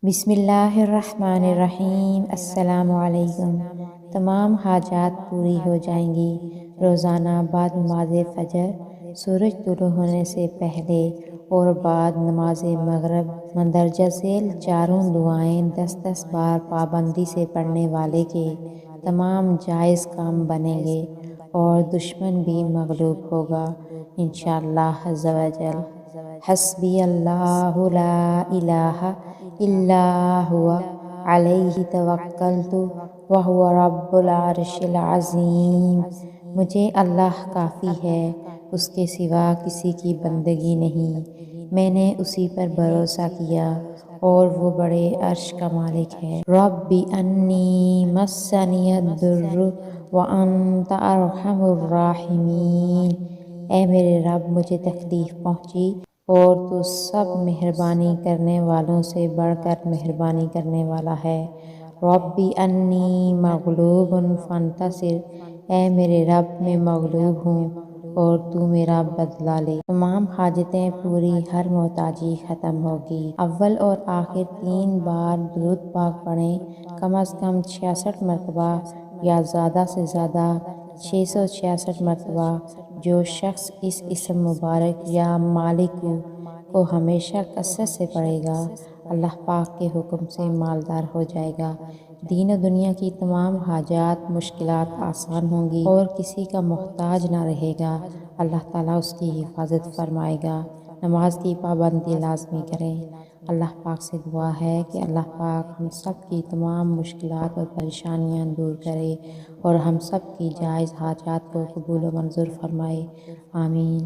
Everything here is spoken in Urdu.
بسم اللہ الرحمن الرحیم۔ السلام علیکم۔ تمام حاجات پوری ہو جائیں گی روزانہ بعد نماز فجر، سورج طلوع ہونے سے پہلے اور بعد نماز مغرب مندرجہ ذیل چاروں دعائیں 10 بار پابندی سے پڑھنے والے کے تمام جائز کام بنیں گے اور دشمن بھی مغلوب ہوگا انشاءاللہ عز و جل۔ حسبی اللہ لا الہ الا ہوا علیہ توکلت وہو رب العرش العظیم۔ مجھے اللہ کافی ہے، اس کے سوا کسی کی بندگی نہیں، میں نے اسی پر بھروسہ کیا اور وہ بڑے عرش کا مالک ہے۔ رب انی مسنی الضر وانت ارحم الراحمین۔ اے میرے رب، مجھے تکلیف پہنچی اور تو سب مہربانی کرنے والوں سے بڑھ کر مہربانی کرنے والا ہے۔ رب انی مغلوب فانتصر۔ اے میرے رب، میں مغلوب ہوں اور تو میرا بدلہ لے۔ تمام حاجتیں پوری، ہر محتاجی ختم ہوگی۔ اول اور آخر 3 بار درود پاک پڑھیں، کم از کم 66 مرتبہ یا زیادہ سے زیادہ 666 مرتبہ۔ جو شخص اس اسم مبارک یا مالک کو ہمیشہ کثرت سے پڑھے گا، اللہ پاک کے حکم سے مالدار ہو جائے گا، دین و دنیا کی تمام حاجات مشکلات آسان ہوں گی اور کسی کا محتاج نہ رہے گا۔ اللہ تعالیٰ اس کی حفاظت فرمائے گا۔ نماز کی پابندی لازمی کریں۔ اللہ پاک سے دعا ہے کہ اللہ پاک ہم سب کی تمام مشکلات اور پریشانیاں دور کرے اور ہم سب کی جائز حاجات کو قبول و منظور فرمائے، آمین۔